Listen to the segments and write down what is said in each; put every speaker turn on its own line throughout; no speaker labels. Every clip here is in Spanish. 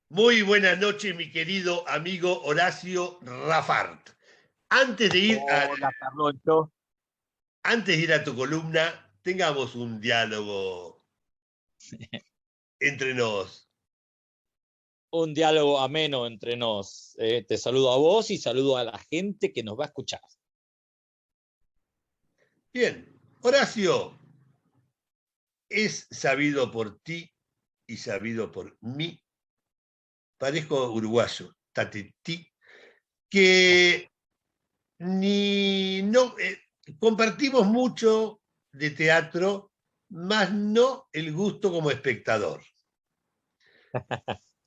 Muy buenas noches, mi querido amigo Horacio Rafart. Antes de ir a,
Hola, Carloncho.
antes de ir a tu columna, tengamos un diálogo entre nos.
Un diálogo ameno entre nos. Te saludo a vos y saludo a la gente que nos va a escuchar.
Bien, Horacio, es sabido por ti y sabido por mí, parezco uruguayo, tatetí, que ni no compartimos mucho de teatro, más no el gusto como espectador.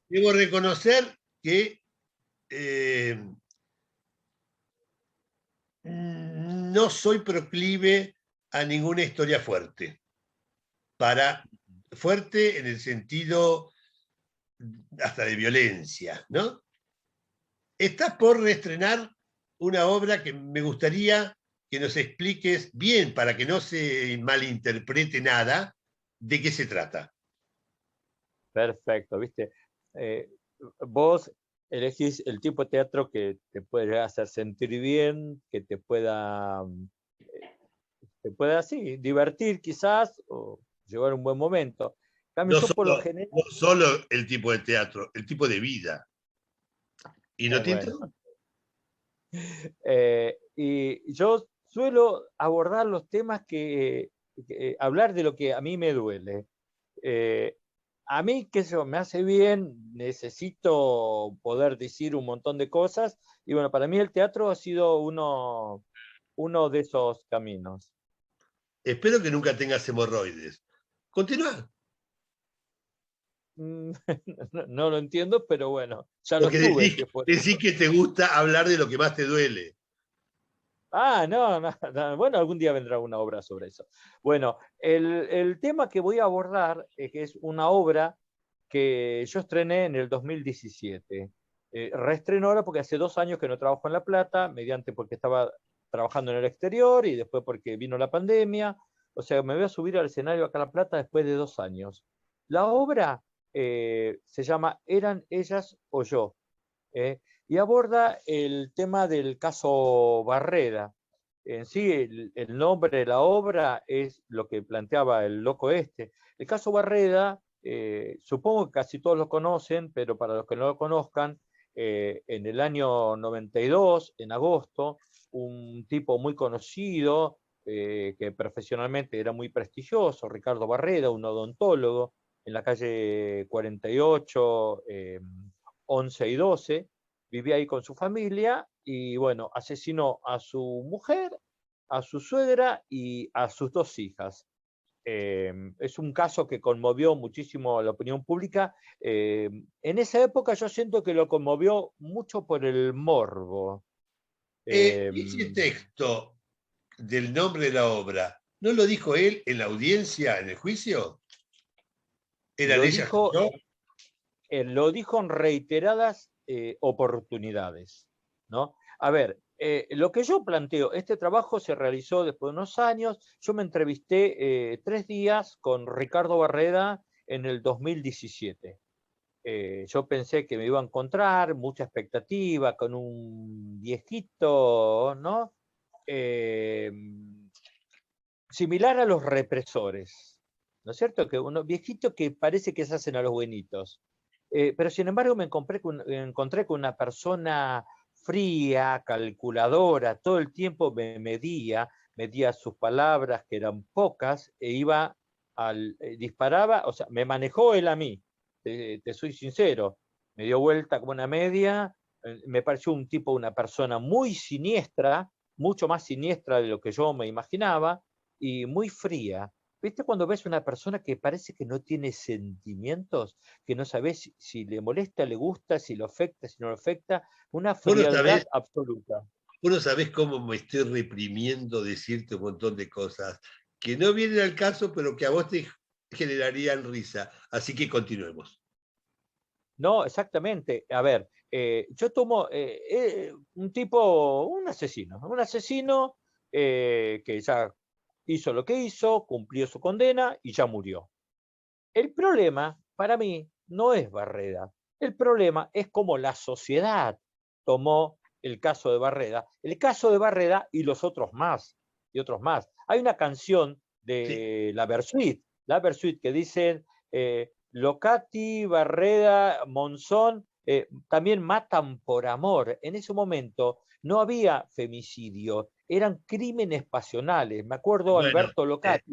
Debo reconocer que no soy proclive a ninguna historia fuerte. Fuerte en el sentido hasta de violencia, ¿no? Estás por reestrenar una obra que me gustaría que nos expliques bien, para que no se malinterprete nada, de qué se trata.
Perfecto, ¿viste? Eh, Vos elegís el tipo de teatro que te puede hacer sentir bien, que te pueda así, divertir quizás o llevar un buen momento. En cambio,
No
yo por lo
solo,
general,
no solo el tipo de teatro, el tipo de vida. ¿Y no te
bueno,
interesa?
y yo suelo abordar los temas hablar de lo que a mí me duele. Eh, a mí, que eso me hace bien, necesito poder decir un montón de cosas, y bueno, para mí el teatro ha sido uno de esos caminos.
Espero que nunca tengas hemorroides. Continúa.
Mm, no lo entiendo, pero bueno, ya
Porque
los tuve,
decís,
si es por
decís
eso.
que te gusta hablar de lo que más te duele.
Ah, no, no, no, bueno, algún día vendrá una obra sobre eso. Bueno, el tema que voy a abordar es que es una obra que yo estrené en el 2017. Reestreno ahora porque hace 2 años que no trabajo en La Plata, mediante porque estaba trabajando en el exterior y después porque vino la pandemia. O sea, me voy a subir al escenario acá a La Plata después de 2 años. La obra se llama Eran ellas o yo. Y aborda el tema del caso Barreda. En sí, el nombre de la obra es lo que planteaba el loco este. El caso Barreda, supongo que casi todos lo conocen, pero para los que no lo conozcan, en el año 92, en agosto, un tipo muy conocido, que profesionalmente era muy prestigioso, Ricardo Barreda, un odontólogo, en la calle 48, 11 y 12, vivía ahí con su familia y bueno, asesinó a su mujer, a su suegra y a sus 2 hijas. Es un caso que conmovió muchísimo a la opinión pública. En esa época yo siento que lo conmovió mucho por el morbo. Eh,
Ese texto del nombre de la obra, ¿no lo dijo él en la audiencia, en el juicio? ¿Eran
lo
ellas o
dijo,
yo?
lo dijo en reiteradas oportunidades, ¿no? A ver, lo que yo planteo, este trabajo se realizó después de unos años, yo me entrevisté 3 días con Ricardo Barreda en el 2017. Yo pensé que me iba a encontrar, mucha expectativa, con un viejito, ¿no? Eh, Similar a los represores, ¿no es cierto? Que unos viejitos que parece que se hacen a los buenitos. Pero sin embargo me encontré con una persona fría, calculadora, todo el tiempo medía sus palabras, que eran pocas, e iba disparaba, o sea, me manejó él a mí, te soy sincero, me dio vuelta como una media, me pareció un tipo, una persona muy siniestra, mucho más siniestra de lo que yo me imaginaba, y muy fría. ¿Viste cuando ves una persona que parece que no tiene sentimientos, que no sabes si le molesta, le gusta, si lo afecta, si no lo afecta? Una
Vos no
frialdad
sabés,
absoluta.
vos no sabés cómo me estoy reprimiendo decirte un montón de cosas que no vienen al caso, pero que a vos te generarían risa. Así que continuemos.
No, exactamente. A ver, yo tomo un asesino que ya hizo lo que hizo, cumplió su condena y ya murió. El problema para mí no es Barreda. El problema es cómo la sociedad tomó el caso de Barreda, y los otros más, y otros más. Hay una canción
Sí,
de la Versuit que dice Locati, Barreda, Monzón, también matan por amor. En ese momento no había femicidio, eran crímenes pasionales. Me acuerdo
bueno,
Alberto Locati,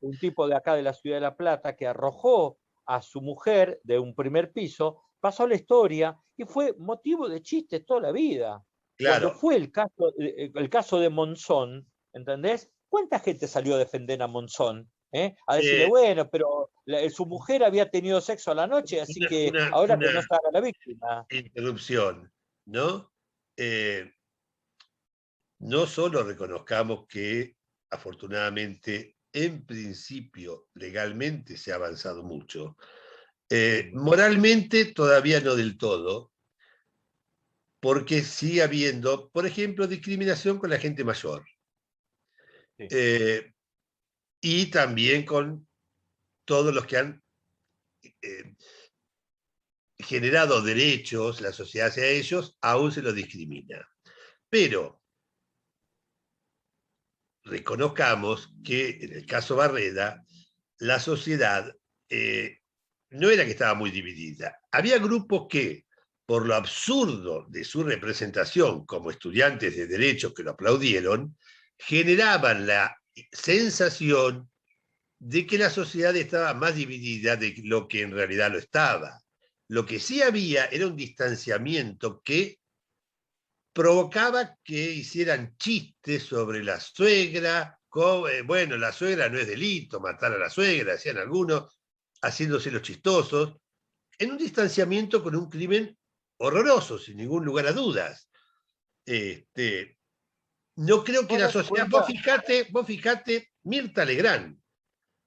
un tipo de acá de la ciudad de La Plata, que arrojó a su mujer de un primer piso, pasó a la historia y fue motivo de chistes toda la vida. Cuando
claro.
fue el caso de Monzón, ¿entendés? ¿Cuánta gente salió a defender a Monzón? A decirle,
eh,
bueno, pero su mujer había tenido sexo a la noche, así
una,
que
una-
ahora que no
una
se haga la víctima.
interrupción, ¿no? Eh, no solo reconozcamos que afortunadamente en principio legalmente se ha avanzado mucho,
Mm,
moralmente todavía no del todo, porque sigue habiendo, por ejemplo, discriminación con la gente mayor,
sí.
eh, y también con todos los que han eh, generado derechos, la sociedad hacia ellos, aún se los discrimina. Pero reconozcamos que en el caso Barreda, la sociedad no era que estaba muy dividida. Había grupos que, por lo absurdo de su representación como estudiantes de derecho que lo aplaudieron, generaban la sensación de que la sociedad estaba más dividida de lo que en realidad lo estaba. Lo que sí había era un distanciamiento que provocaba que hicieran chistes sobre la suegra, bueno, la suegra no es delito, matar a la suegra, decían algunos, haciéndose los chistosos, en un distanciamiento con un crimen horroroso, sin ningún lugar a dudas. Este, no creo que
Vos
la
date
sociedad,
cuenta,
vos fijate, Mirta Legrand,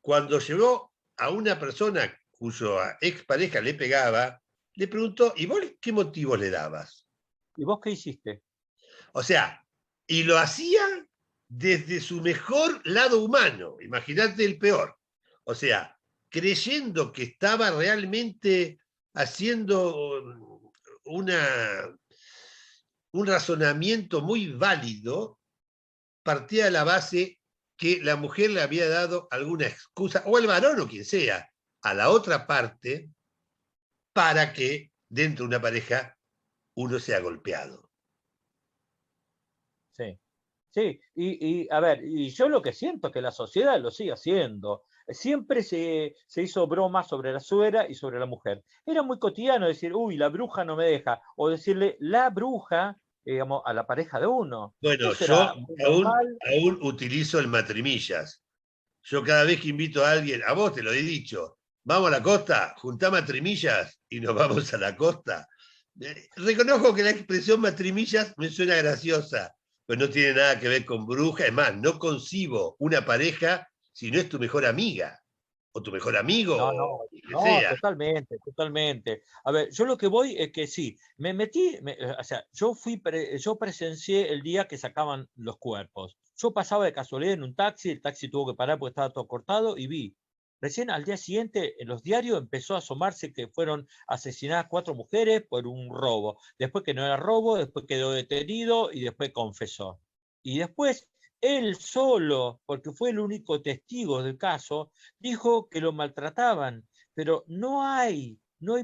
cuando llegó a una persona cuya expareja le pegaba, le preguntó, ¿y vos qué motivo le dabas?
¿y vos qué hiciste?
O sea, y lo hacía desde su mejor lado humano, imagínate el peor. O sea, creyendo que estaba realmente haciendo una, un razonamiento muy válido, partía de la base que la mujer le había dado alguna excusa, o el varón o quien sea, a la otra parte para que dentro de una pareja uno sea golpeado.
Sí. Sí, a ver, y yo lo que siento es que la sociedad lo sigue haciendo. Siempre se hizo broma sobre la suegra y sobre la mujer. Era muy cotidiano decir, uy, la bruja no me deja, o decirle la bruja, digamos, a la pareja de uno.
Bueno,
Eso era
yo
muy
aún,
normal.
aún utilizo el matrimillas. Yo cada vez que invito a alguien, a vos te lo he dicho, vamos a la costa, juntá matrimillas y nos vamos a la costa. Reconozco que la expresión matrimillas me suena graciosa, pero no tiene nada que ver con bruja. Es más, no concibo una pareja si no es tu mejor amiga o tu mejor amigo
No, no,
o quien
no,
sea.
totalmente, totalmente. A ver, yo lo que voy es que sí, me metí, o sea, yo presencié el día que sacaban los cuerpos. Yo pasaba de casualidad en un taxi, el taxi tuvo que parar porque estaba todo cortado y vi. Recién al día siguiente en los diarios empezó a asomarse que fueron asesinadas 4 mujeres por un robo. Después que no era robo, después quedó detenido y después confesó. Y después él solo, porque fue el único testigo del caso, dijo que lo maltrataban, pero no hay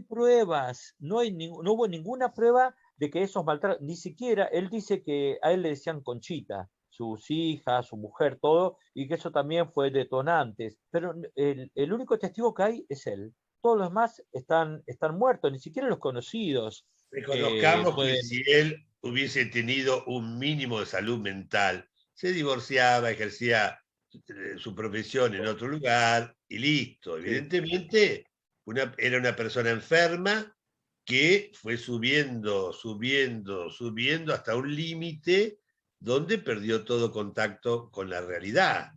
pruebas, no hubo ninguna prueba de que esos maltratos, ni siquiera él dice que a él le decían Conchita, sus hijas, su mujer, todo, y que eso también fue detonantes, pero el único testigo que hay es él. Todos los demás están muertos, ni siquiera los conocidos
Reconozcamos que
pueden.
si él hubiese tenido un mínimo de salud mental, se divorciaba, ejercía su profesión en otro lugar y listo.
Sí.
Evidentemente, era una persona enferma que fue subiendo, subiendo, subiendo hasta un límite donde perdió todo contacto con la realidad.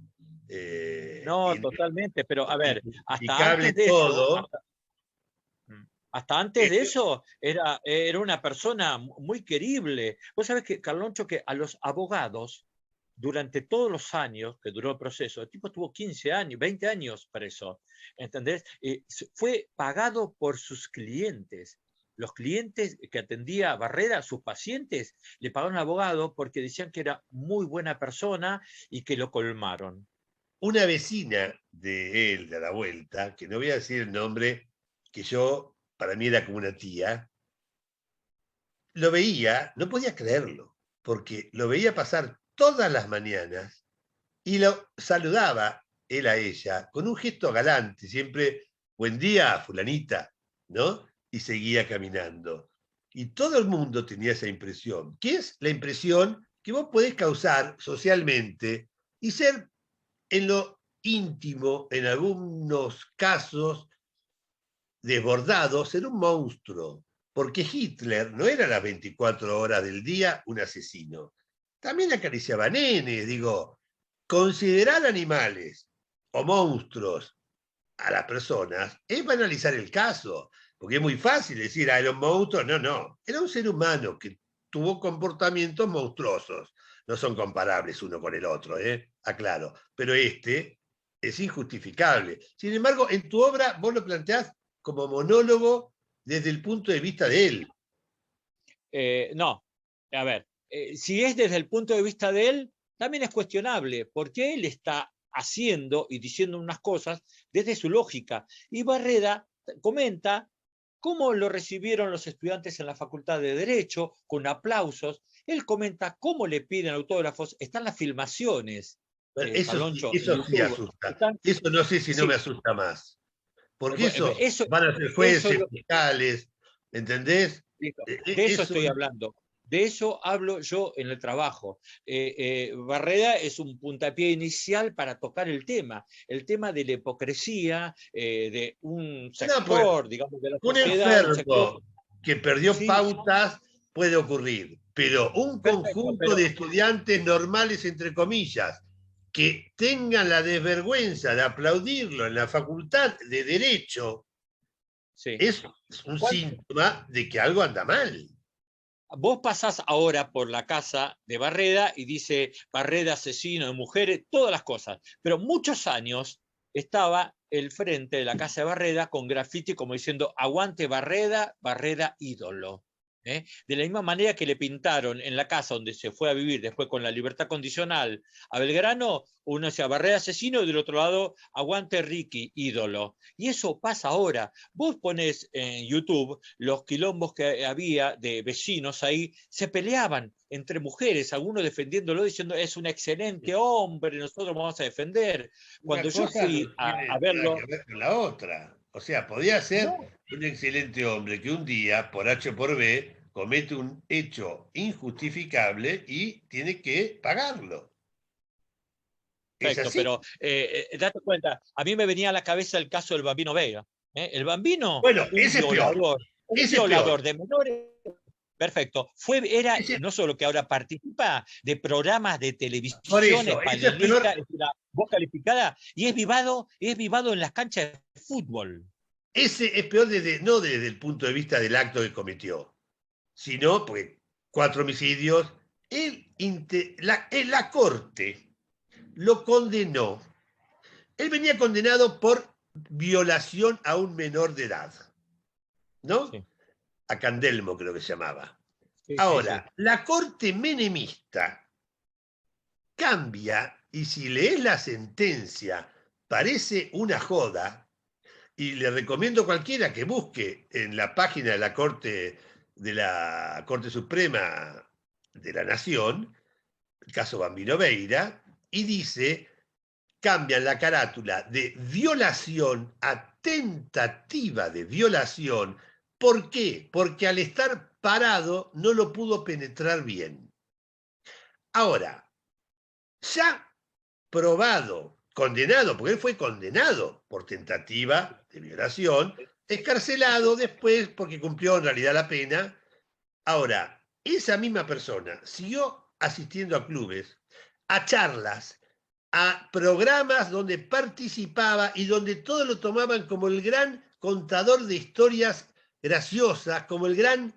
No, totalmente, pero a ver, hasta
Injustificable
antes de eso,
todo.
hasta antes de
eh,
eso era una persona muy querible. Vos sabés que, Carloncho, que a los abogados, durante todos los años que duró el proceso, el tipo estuvo 15 años, 20 años preso, ¿entendés? Fue pagado por sus clientes. los clientes que atendía Barreda, sus pacientes, le pagaron al abogado porque decían que era muy buena persona y que lo colmaron.
Una vecina de él, de a la vuelta, que no voy a decir el nombre, que yo, para mí era como una tía, lo veía, no podía creerlo, porque lo veía pasar todas las mañanas y lo saludaba él a ella con un gesto galante, siempre, buen día, fulanita, ¿no? Y seguía caminando. Y todo el mundo tenía esa impresión, que es la impresión que vos podés causar socialmente y ser en lo íntimo, en algunos casos, desbordado, ser un monstruo. Porque Hitler no era las 24 horas del día un asesino. También acariciaba nenes, digo, considerar animales o monstruos a las personas es banalizar el caso, porque es muy fácil decir, ah, era un monstruo. No, no, era un ser humano que tuvo comportamientos monstruosos. No son comparables uno con el otro, aclaro, pero este es injustificable. Sin embargo, en tu obra vos lo planteás como monólogo desde el punto de vista de él.
No, a ver, si es desde el punto de vista de él, también es cuestionable, porque él está haciendo y diciendo unas cosas desde su lógica. Y Barreda comenta cómo lo recibieron los estudiantes en la Facultad de Derecho, con aplausos. Él comenta cómo le piden autógrafos, están las filmaciones,
Bueno,
Paloncho, en
eso sí
YouTube.
asusta.
Están,
Eso no sé si no
sí,
me asusta más. Porque eso
eso,
van a ser
eso es
jueces,
lo
fiscales, ¿entendés?
Listo. De eso
Eso
estoy hablando. De eso hablo yo en el trabajo. Barreda es un puntapié inicial para tocar el tema de la hipocresía de un
no, pues
sector, digamos, de la
un
sociedad, un sector.
enfermo que perdió
Sí,
pautas puede ocurrir, pero un
perfecto,
conjunto
pero
de estudiantes normales, entre comillas, que tengan la desvergüenza de aplaudirlo en la facultad de Derecho,
sí.
es un síntoma de que algo anda mal.
Vos pasás ahora por la casa de Barreda y dice Barreda asesino de mujeres, todas las cosas. Pero muchos años estaba el frente de la casa de Barreda con grafiti como diciendo aguante Barreda, Barreda ídolo. De la misma manera que le pintaron en la casa donde se fue a vivir después con la libertad condicional a Belgrano, uno decía Barreda asesino y del otro lado aguante Ricky, ídolo. Y eso pasa ahora. Vos ponés en YouTube los quilombos que había de vecinos ahí, se peleaban entre mujeres, algunos defendiéndolo diciendo es un excelente hombre, nosotros vamos a defender.
Una
Cuando yo
cosa no
fui a
tiene nada que
verlo,
ver con la otra. O sea, podía ser
no,
un excelente hombre que un día, por H o por B, comete un hecho injustificable y tiene que pagarlo. Es
perfecto,
así.
pero date cuenta, a mí me venía a la cabeza el caso del Bambino Vega. El Bambino,
Bueno, ese es peor.
un
Ese es peor.
violador de menores. Perfecto. Era
Ese,
no solo que ahora participa de programas de
por
televisión, es
eso, ese es
panelista,
peor.
es una voz calificada y es vivado en las canchas de fútbol.
Ese es peor no desde el punto de vista del acto que cometió, sino porque 4 homicidios. La corte lo condenó. Él venía condenado por violación a un menor de edad, ¿no?
Sí,
A Candelmo creo que se llamaba.
sí, sí, sí.
Ahora, la corte menemista cambia y si lees la sentencia parece una joda y le recomiendo a cualquiera que busque en la página de la Corte Suprema de la Nación, el caso Bambino Veira, y dice cambian la carátula de violación a tentativa de violación. ¿Por qué? Porque al estar parado no lo pudo penetrar bien. Ahora, ya probado, condenado, porque él fue condenado por tentativa de violación, escarcelado después porque cumplió en realidad la pena. Ahora, esa misma persona siguió asistiendo a clubes, a charlas, a programas donde participaba y donde todos lo tomaban como el gran contador de historias graciosas, como el gran,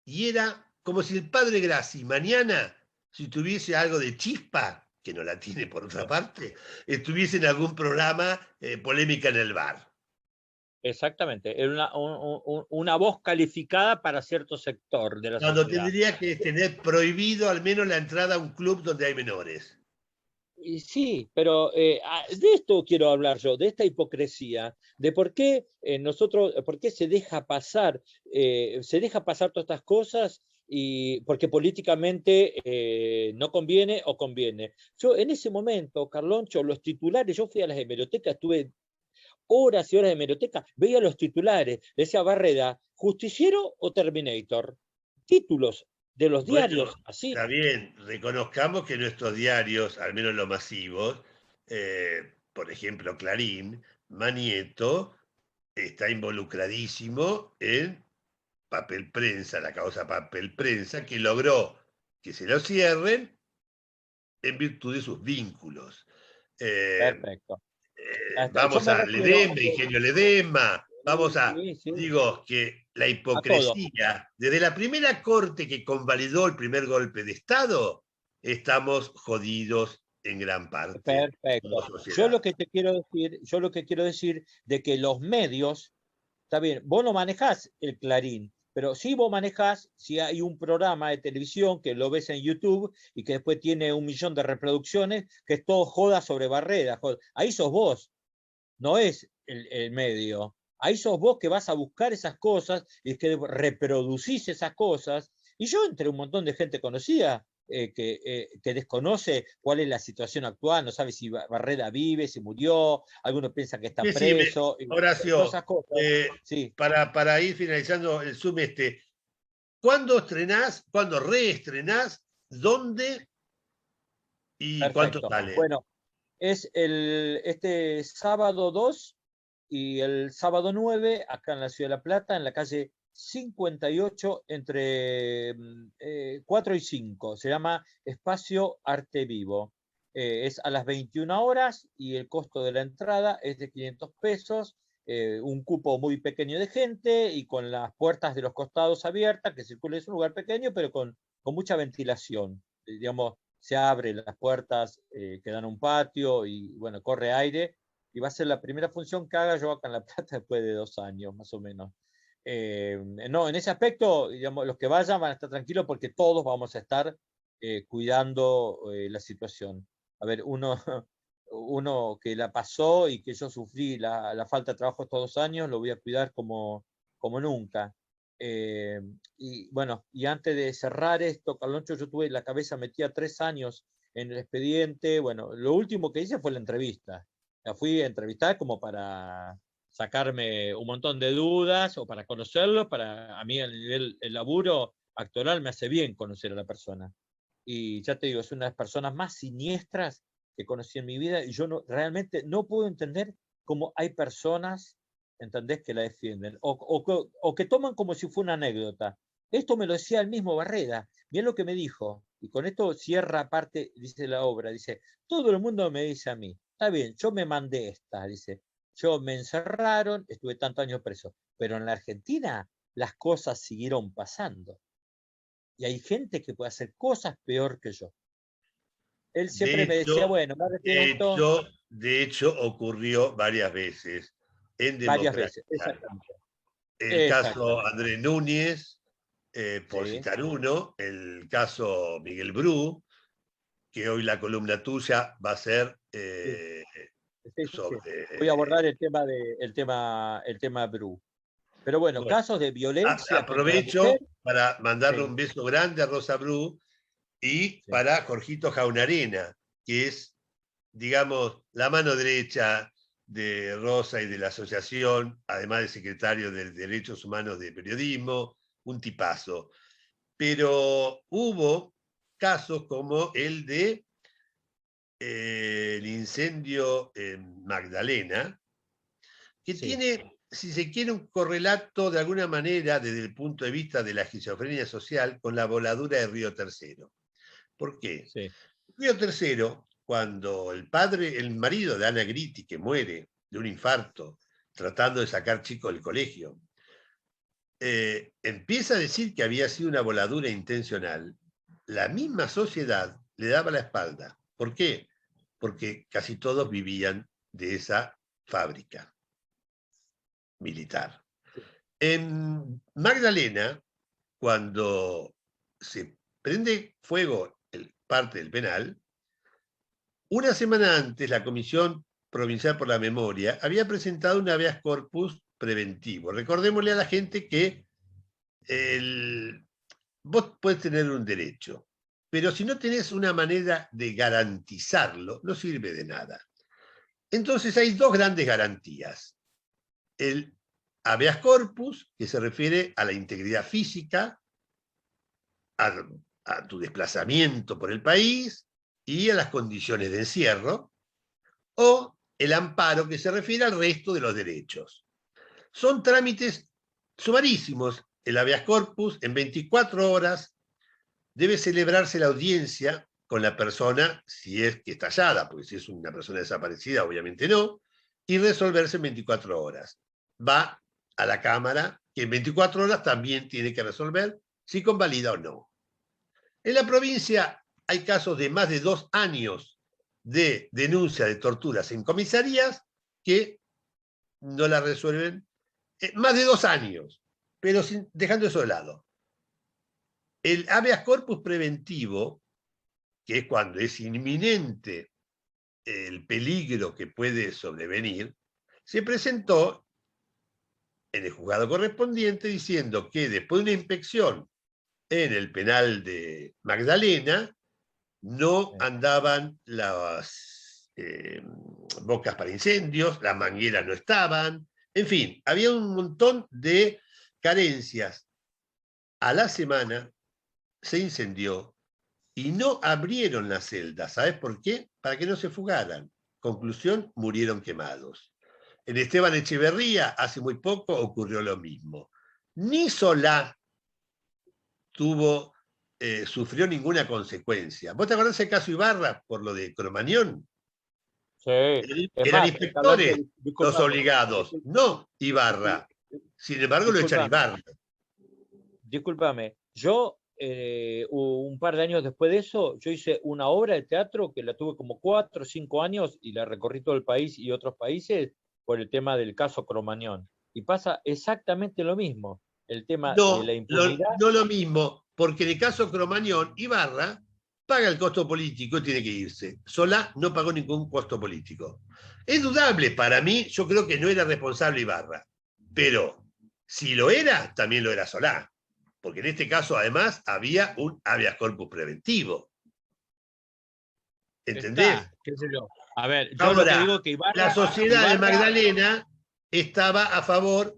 y era como si el padre Grassi mañana, si tuviese algo de chispa, que no la tiene por otra parte, estuviese en algún programa polémica en el bar.
exactamente. Era una voz calificada para cierto sector de la
Cuando
sociedad.
tendría que tener prohibido al menos la entrada a un club donde hay menores.
Y sí, pero de esto quiero hablar yo, de esta hipocresía, de por qué nosotros, por qué se deja pasar todas estas cosas y porque políticamente no conviene o conviene. Yo en ese momento, Carloncho, los titulares, yo fui a las hemerotecas, estuve horas y horas de hemeroteca, veía los titulares, decía Barreda, ¿justiciero o Terminator? Títulos de los
Bueno,
diarios, así.
está bien, reconozcamos que nuestros diarios, al menos los masivos, por ejemplo Clarín, Manieto, está involucradísimo en papel prensa, la causa papel prensa, que logró que se lo cierren en virtud de sus vínculos. Eh,
Perfecto. Yo
Vamos
me
a
refiero a
Ledesma, Ingenio Ledesma, vamos a,
sí, sí,
digo, que la
a todo.
hipocresía, desde la primera corte que convalidó el primer golpe de Estado, estamos jodidos en gran parte como
Perfecto.
sociedad.
Yo lo que quiero decir de que los medios, está bien, vos no manejás el Clarín, pero sí vos manejás si hay un programa de televisión que lo ves en YouTube y que después tiene 1 millón de reproducciones, que es todo joda sobre Barrera. Ahí sos vos, no es el medio. Ahí sos vos que vas a buscar esas cosas y que reproducís esas cosas. Y yo, entre un montón de gente conocida, que desconoce cuál es la situación actual, no sabe si Barreda vive, si murió, algunos piensan que está
Decime,
preso, y todas
Horacio,
esas cosas. Sí,
para ir finalizando el Zoom ¿cuándo estrenás, cuándo reestrenás, dónde y cuánto
perfecto.
sale?
Bueno, es este sábado 2 y el sábado 9 acá en la Ciudad de La Plata, en la calle 58, entre 4 y 5. Se llama Espacio Arte Vivo. Es a las 21 horas y el costo de la entrada es de 500 pesos, un cupo muy pequeño de gente y con las puertas de los costados abiertas, que circula, es un lugar pequeño, pero con mucha ventilación. Digamos, se abren las puertas que dan a un patio y bueno, corre aire y va a ser la primera función que haga yo acá en La Plata después de 2 años, más o menos. No, en ese aspecto, digamos, los que vayan van a estar tranquilos porque todos vamos a estar cuidando la situación. A ver, uno que la pasó y que yo sufrí la falta de trabajo estos 2 años, lo voy a cuidar como nunca. Eh, y bueno, y antes de cerrar esto, Carloncho, yo tuve la cabeza metida 3 años en el expediente. Bueno, lo último que hice fue la entrevista. La fui a entrevistar como para sacarme un montón de dudas o para conocerlo. Para a mí el laburo actoral me hace bien conocer a la persona. Y ya te digo, es una de las personas más siniestras que conocí en mi vida y yo realmente no puedo entender cómo hay personas, ¿entendés?, que la defienden o que toman como si fuera una anécdota. Esto me lo decía el mismo Barreda. Mirá lo que me dijo. Y con esto cierra parte, dice la obra. Dice, todo el mundo me dice a mí, está bien, yo me mandé esta, dice, yo me encerraron, estuve tantos años preso, pero en la Argentina las cosas siguieron pasando. Y hay gente que puede hacer cosas peor que yo. Él
De
siempre me decía,
hecho,
bueno, me arrepiento
de hecho ocurrió varias veces en
varias veces,
democracia.
exactamente.
El caso
Exactamente.
Andrés Núñez, por
Sí,
citar uno, el caso Miguel Bru, que hoy la columna tuya va a ser
sí, sí, sí, sí.
sobre...
Voy a abordar el tema Bru. Pero bueno,
bueno,
casos de violencia contra la mujer.
aprovecho para mandarle
Sí,
un beso grande a Rosa Bru y
sí.
para Jorgito Jaunarena, que es, digamos, la mano derecha de Rosa y de la asociación, además de secretario de Derechos Humanos de Periodismo, un tipazo. Pero hubo casos como el de el incendio en Magdalena, que
Sí,
tiene, si se quiere, un correlato de alguna manera desde el punto de vista de la esquizofrenia social con la voladura de Río Tercero. ¿Por qué?
sí,
Río Tercero, cuando el marido de Ana Gritti, que muere de un infarto tratando de sacar chicos del colegio, empieza a decir que había sido una voladura intencional, la misma sociedad le daba la espalda. ¿Por qué? Porque casi todos vivían de esa fábrica. militar. En Magdalena, cuando se prende fuego parte del penal, una semana antes la Comisión Provincial por la Memoria había presentado un habeas corpus preventivo. Recordémosle a la gente que vos podés tener un derecho, pero si no tenés una manera de garantizarlo, no sirve de nada. Entonces hay dos grandes garantías. El habeas corpus, que se refiere a la integridad física, a tu desplazamiento por el país y a las condiciones de encierro, o el amparo, que se refiere al resto de los derechos. Son trámites sumarísimos. El habeas corpus, en 24 horas, debe celebrarse la audiencia con la persona, si es que está hallada, porque si es una persona desaparecida, obviamente no, y resolverse en 24 horas. Va a la Cámara, que en 24 horas también tiene que resolver si convalida o no. En la provincia hay casos de más de 2 años de denuncia de torturas en comisarías que no la resuelven, más de 2 años, pero dejando eso de lado. El habeas corpus preventivo, que es cuando es inminente el peligro que puede sobrevenir, se presentó en el juzgado correspondiente diciendo que después de una inspección en el penal de Magdalena, no andaban las bocas para incendios, las mangueras no estaban, en fin, había un montón de carencias. A la semana se incendió y no abrieron las celdas. ¿Sabes por qué? Para que no se fugaran. Conclusión, murieron quemados. En Esteban Echeverría, hace muy poco, ocurrió lo mismo. Ni Solá sufrió ninguna consecuencia. ¿Vos te acordás del caso Ibarra por lo de Cromañón?
Sí, es
Eran
más,
inspectores los obligados, no Ibarra. Sin embargo, lo echan Ibarra.
Discúlpame, yo un par de años después de eso, yo hice una obra de teatro que la tuve como 4 o 5 años y la recorrí todo el país y otros países por el tema del caso Cromañón. Y pasa exactamente lo mismo, el tema de la impunidad.
No lo mismo, porque en el caso Cromañón, Ibarra paga el costo político y tiene que irse. Solá no pagó ningún costo político. Es dudable para mí, yo creo que no era responsable Ibarra, pero si lo era, también lo era Solá, porque en este caso además había un habeas corpus preventivo. ¿Entendés?
¿Qué sé yo? A ver, yo
ahora,
lo que digo que Ibarra,
la sociedad de Magdalena estaba a favor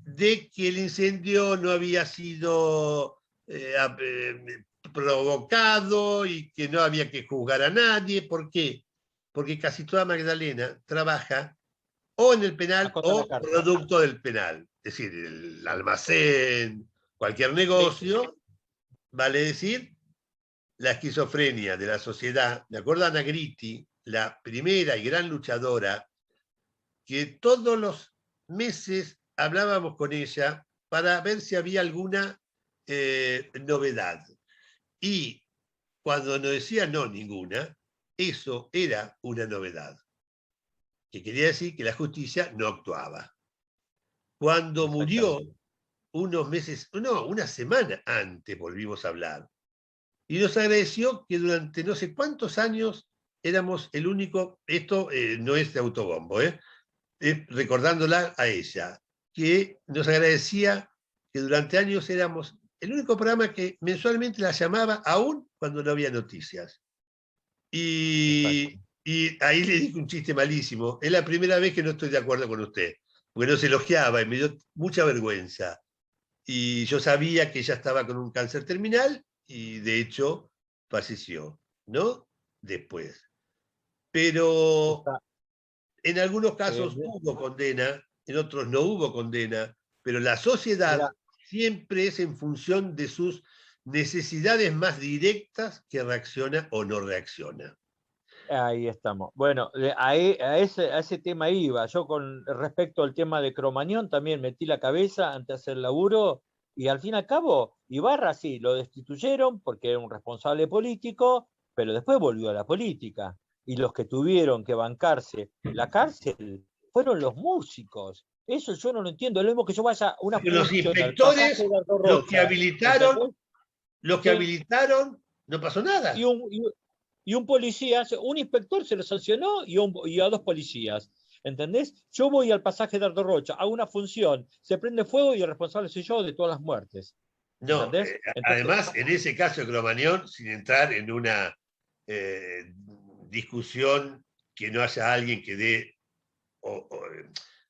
de que el incendio no había sido provocado y que no había que juzgar a nadie. ¿Por qué? Porque casi toda Magdalena trabaja o en el penal o producto del penal. Es decir, el almacén, cualquier negocio, vale decir, la esquizofrenia de la sociedad. Me acuerdo a Ana Gritti, la primera y gran luchadora, que todos los meses hablábamos con ella para ver si había alguna novedad. Y cuando nos decía no, ninguna, eso era una novedad, que quería decir que la justicia no actuaba. Cuando murió, unos meses, no, una semana antes volvimos a hablar, y nos agradeció que durante no sé cuántos años éramos el único, esto no es de autobombo, recordándola a ella, que nos agradecía que durante años éramos el único programa que mensualmente la llamaba, aún cuando no había noticias. Y ahí le dije un chiste malísimo. Es la primera vez que no estoy de acuerdo con usted, porque nos elogiaba y me dio mucha vergüenza. Y yo sabía que ella estaba con un cáncer terminal y de hecho falleció, ¿no? Después. Pero en algunos casos hubo condena, en otros no hubo condena, pero la sociedad siempre es en función de sus necesidades más directas que reacciona o no reacciona.
Ahí estamos. Bueno, a ese tema iba. Yo con respecto al tema de Cromañón también metí la cabeza antes de hacer el laburo y al fin y al cabo, Ibarra sí, lo destituyeron porque era un responsable político, pero después volvió a la política. Y los que tuvieron que bancarse la cárcel fueron los músicos. Eso yo no lo entiendo. Es lo mismo que yo vaya a una
Los
función al pasaje
inspectores,
de Aldo
los que
Rocha,
habilitaron,
¿entendés?
los que
Sí.
habilitaron, no pasó
Y
nada.
un, y, y un policía, un inspector se lo sancionó y a dos policías. ¿Entendés? Yo voy al pasaje de Aldo Rocha, hago una función, se prende fuego y el responsable soy yo de todas las muertes.
No,
¿Entendés? Entonces,
además, en ese caso de Cromañón, sin entrar en una eh, discusión que no haya alguien que dé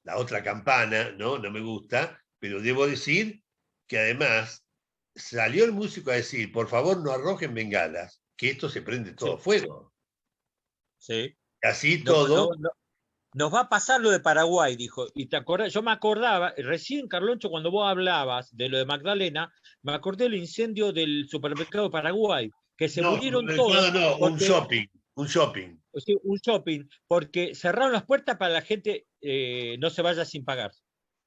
la otra campana, ¿no? No me gusta, pero debo decir que además salió el músico a decir, por favor no arrojen bengalas, que esto se prende todo
sí,
fuego.
sí.
Así
No, no,
todo,
no, nos va a pasar lo de Paraguay, dijo. Y te acordás, yo me acordaba, recién Carloncho, cuando vos hablabas de lo de Magdalena, me acordé del incendio del supermercado Paraguay, que se
no,
murieron
supermercado
todos
no,
porque,
un shopping.
o sea, un shopping, porque cerraron las puertas para la gente no se vaya sin pagar.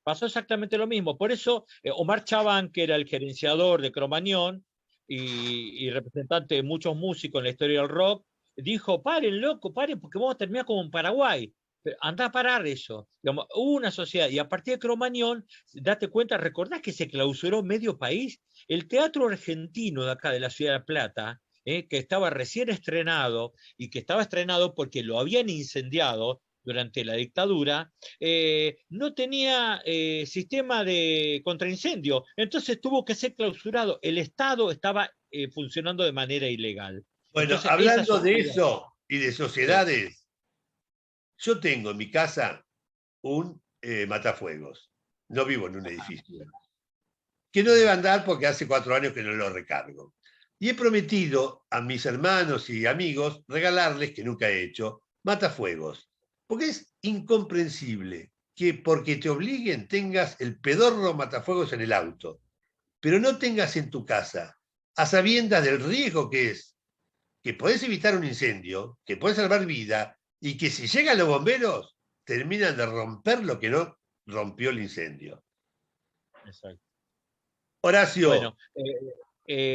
Pasó exactamente lo mismo. Por eso Omar Chabán, que era el gerenciador de Cromañón y representante de muchos músicos en la historia del rock, dijo, paren, loco, paren, porque vamos a terminar como en Paraguay. Pero anda a parar eso. Digamos, hubo una sociedad, y a partir de Cromañón, date cuenta, recordás que se clausuró medio país. El teatro argentino de acá, de la ciudad de La Plata, que estaba recién estrenado, y que estaba estrenado porque lo habían incendiado durante la dictadura, no tenía sistema de contraincendio, entonces tuvo que ser clausurado. El Estado estaba funcionando de manera ilegal.
Bueno,
Entonces, esa
hablando de
sociedad.
eso y de
Sí,
sociedades, yo tengo en mi casa un matafuegos. No vivo en un edificio. Que no debe andar porque hace 4 años que no lo recargo. Y he prometido a mis hermanos y amigos regalarles, que nunca he hecho, matafuegos. Porque es incomprensible que porque te obliguen tengas el pedorro matafuegos en el auto, pero no tengas en tu casa, a sabiendas del riesgo que es, que podés evitar un incendio, que podés salvar vida y que si llegan los bomberos terminan de romper lo que no rompió el incendio.
exacto.
Horacio,
Bueno,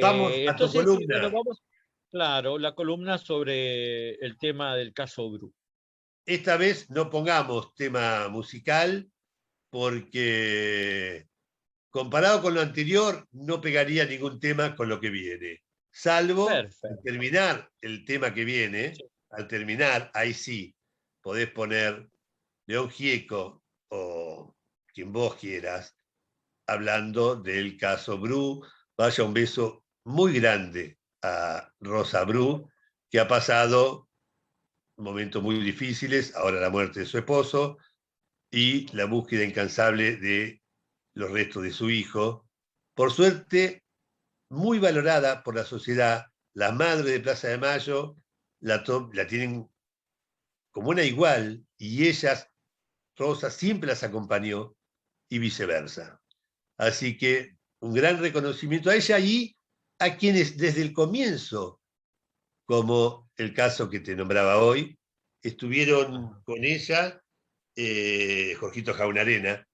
vamos a tu
entonces, sí, bueno,
columna.
vamos, claro, la columna sobre el tema del caso Bru.
Esta vez no pongamos tema musical porque comparado con lo anterior no pegaría ningún tema con lo que viene. Salvo al
Perfecto.
terminar el tema que viene,
Sí.
al terminar, ahí sí, podés poner León Gieco o quien vos quieras, hablando del caso Bru. Vaya un beso muy grande a Rosa Bru, que ha pasado momentos muy difíciles, ahora la muerte de su esposo y la búsqueda incansable de los restos de su hijo. Por suerte, muy valorada por la sociedad, la madre de Plaza de Mayo la tienen como una igual y ellas, Rosa, siempre las acompañó y viceversa. Así que un gran reconocimiento a ella y a quienes desde el comienzo, como el caso que te nombraba hoy, estuvieron
Ajá,
con ella, Jorgito Jaunarena,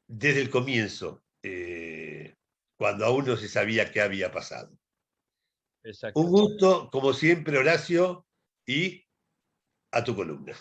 desde el comienzo, cuando aún no se sabía qué había pasado. Un
exactamente.
gusto, como siempre, Horacio, y a tu columna.